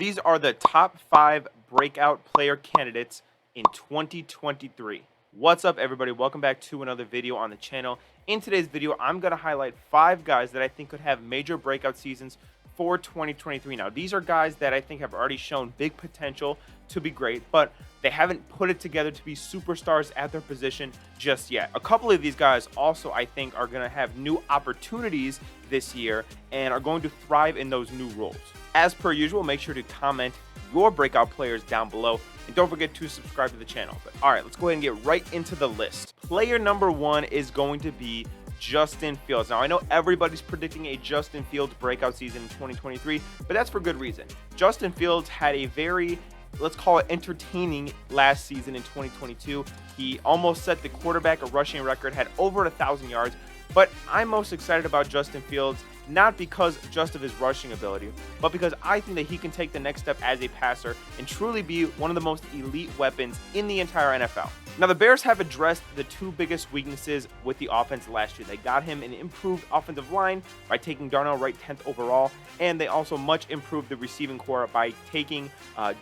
these are the top 5 breakout player candidates in 2023. What's up, everybody? Welcome back to another video on the channel. In today's video, I'm going to highlight 5 guys that I think could have major breakout seasons for 2023. Now, these are guys that I think have already shown big potential to be great, but they haven't put it together to be superstars at their position just yet. A couple of these guys also, I think, are going to have new opportunities this year and are going to thrive in those new roles. As per usual, make sure to comment your breakout players down below, and don't forget to subscribe to the channel. But all right, let's go ahead and get right into the list. Player number 1 is going to be Justin Fields. Now, I know everybody's predicting a Justin Fields breakout season in 2023, but that's for good reason. Justin Fields had a very, let's call it, entertaining last season in 2022. He almost set the quarterback rushing record, had over 1,000 yards. But I'm most excited about Justin Fields, not because just of his rushing ability, but because I think that he can take the next step as a passer and truly be one of the most elite weapons in the entire NFL. Now, the Bears have addressed the 2 biggest weaknesses with the offense last year. They got him an improved offensive line by taking Darnell Wright 10th overall, and they also much improved the receiving core by taking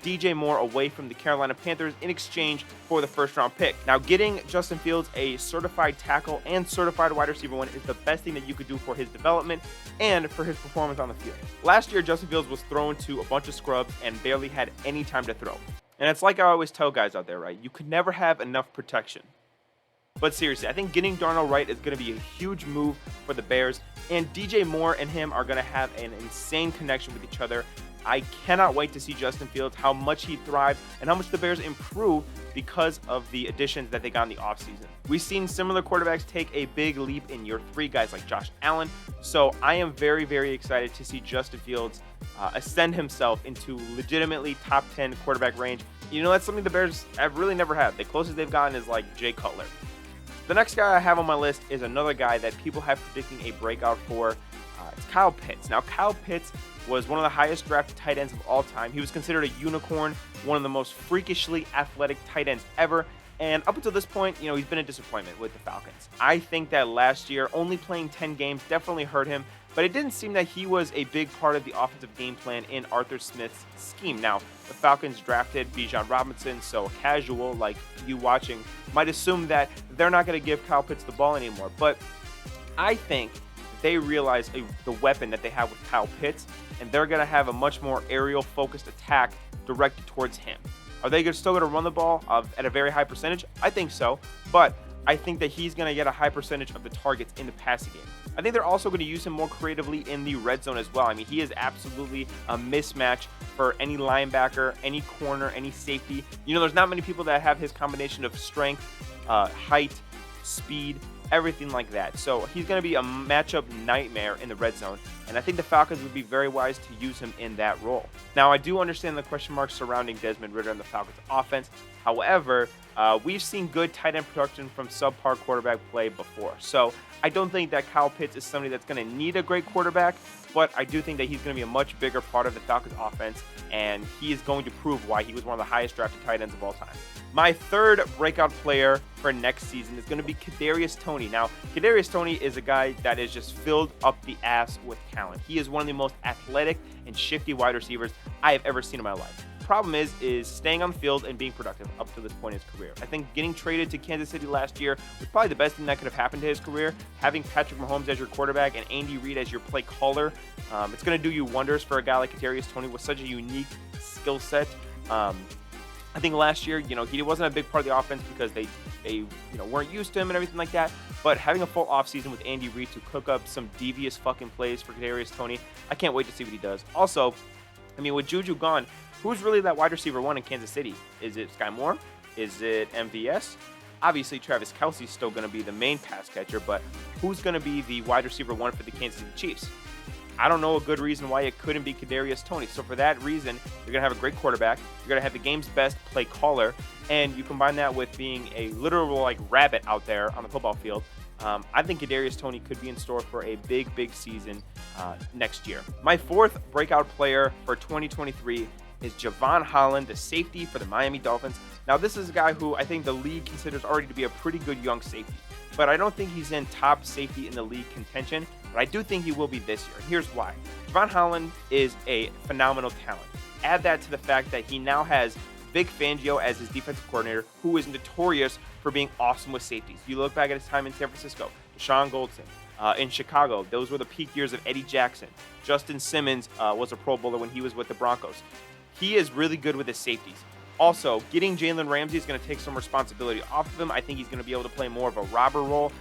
DJ Moore away from the Carolina Panthers in exchange for the first-round pick. Now, getting Justin Fields a certified tackle and certified wide receiver 1 is the best thing that you could do for his development and for his performance on the field. Last year, Justin Fields was thrown to a bunch of scrubs and barely had any time to throw. And it's like I always tell guys out there, right? You could never have enough protection. But seriously, I think getting Darnell Wright is going to be a huge move for the Bears, and DJ Moore and him are going to have an insane connection with each other. I cannot wait to see Justin Fields, how much he thrives, and how much the Bears improve because of the additions that they got in the offseason. We've seen similar quarterbacks take a big leap in year 3, guys like Josh Allen. So I am very, very excited to see Justin Fields ascend himself into legitimately top 10 quarterback range. You know, that's something the Bears have really never had. The closest they've gotten is like Jay Cutler. The next guy I have on my list is another guy that people have predicting a breakout for. It's Kyle Pitts. Now, Kyle Pitts was one of the highest drafted tight ends of all time. He was considered a unicorn, one of the most freakishly athletic tight ends ever. And up until this point, you know, he's been a disappointment with the Falcons. I think that last year, only playing 10 games definitely hurt him, but it didn't seem that he was a big part of the offensive game plan in Arthur Smith's scheme. Now, the Falcons drafted Bijan Robinson, so a casual like you watching might assume that they're not going to give Kyle Pitts the ball anymore. But I think they realize the weapon that they have with Kyle Pitts, and they're going to have a much more aerial-focused attack directed towards him. Are they still going to run the ball at a very high percentage? I think so, but I think that he's going to get a high percentage of the targets in the passing game. I think they're also going to use him more creatively in the red zone as well. I mean, he is absolutely a mismatch for any linebacker, any corner, any safety. You know, there's not many people that have his combination of strength, height, speed, everything like that. So he's going to be a matchup nightmare in the red zone, and I think the Falcons would be very wise to use him in that role. Now, I do understand the question marks surrounding Desmond Ridder and the Falcons offense. However, we've seen good tight end production from subpar quarterback play before. So I don't think that Kyle Pitts is somebody that's going to need a great quarterback, but I do think that he's going to be a much bigger part of the Falcons offense, and he is going to prove why he was one of the highest drafted tight ends of all time. My third breakout player for next season is going to be Kadarius Tony. Now, Kadarius Tony is a guy that is just filled up the ass with talent. He is one of the most athletic and shifty wide receivers I have ever seen in my life. Problem is staying on the field and being productive up to this point in his career. I think getting traded to Kansas City last year was probably the best thing that could have happened to his career. Having Patrick Mahomes as your quarterback and Andy Reid as your play caller, it's going to do you wonders for a guy like Kadarius Tony with such a unique skill set. I think last year, you know, he wasn't a big part of the offense because they weren't used to him and everything like that. But having a full offseason with Andy Reid to cook up some devious fucking plays for Kadarius Tony, I can't wait to see what he does. Also, I mean, with Juju gone, who's really that wide receiver 1 in Kansas City? Is it Sky Moore? Is it MVS? Obviously, Travis Kelce's still going to be the main pass catcher, but who's going to be the wide receiver 1 for the Kansas City Chiefs? I don't know a good reason why it couldn't be Kadarius Tony. So for that reason, you're going to have a great quarterback. You're going to have the game's best play caller. And you combine that with being a literal like rabbit out there on the football field. I think Kadarius Tony could be in store for a big, big season next year. My fourth breakout player for 2023 is Javon Holland, the safety for the Miami Dolphins. Now, this is a guy who I think the league considers already to be a pretty good young safety. but I don't think he's in top safety in the league contention, but I do think he will be this year. And here's why. Javon Holland is a phenomenal talent. Add that to the fact that he now has Vic Fangio as his defensive coordinator, who is notorious for being awesome with safeties. You look back at his time in San Francisco, Deshaun Goldson, in Chicago, those were the peak years of Eddie Jackson. Justin Simmons was a Pro Bowler when he was with the Broncos. He is really good with his safeties. Also, getting Jalen Ramsey is going to take some responsibility off of him. I think he's going to be able to play more of a robber role,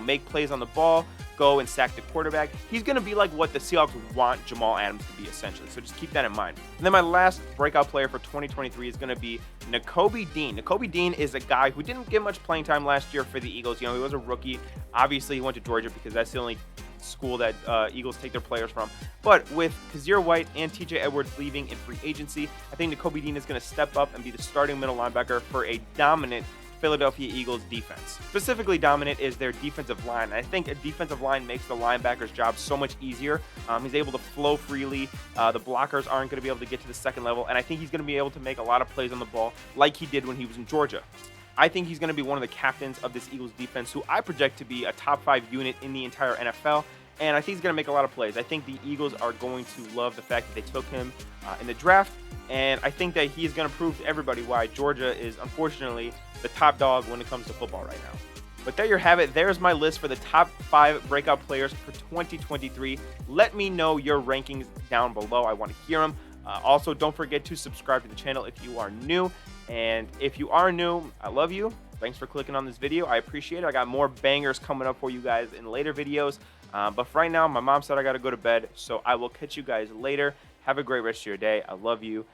make plays on the ball, go and sack the quarterback. He's going to be like what the Seahawks want Jamal Adams to be, essentially. So just keep that in mind. And then my last breakout player for 2023 is going to be Nakobe Dean. Nakobe Dean is a guy who didn't get much playing time last year for the Eagles. He was a rookie. Obviously, he went to Georgia because that's the only school that Eagles take their players from. But with Kazir White and TJ Edwards leaving in free agency, I think Nakobe Dean is going to step up and be the starting middle linebacker for a dominant Philadelphia Eagles defense. Specifically dominant is their defensive line. I think a defensive line makes the linebacker's job so much easier. He's able to flow freely. The blockers aren't going to be able to get to the second level, and I think he's going to be able to make a lot of plays on the ball like he did when he was in Georgia. I think he's going to be one of the captains of this Eagles defense, who I project to be a top 5 unit in the entire NFL. And I think he's going to make a lot of plays. I think the Eagles are going to love the fact that they took him in the draft. And I think that he's going to prove to everybody why Georgia is, unfortunately, the top dog when it comes to football right now. But there you have it. There's my list for the top 5 breakout players for 2023. Let me know your rankings down below. I want to hear them. Also, don't forget to subscribe to the channel if you are new. And if you are new, I love you. Thanks for clicking on this video. I appreciate it. I got more bangers coming up for you guys in later videos. But for right now, my mom said I got to go to bed. So I will catch you guys later. Have a great rest of your day. I love you.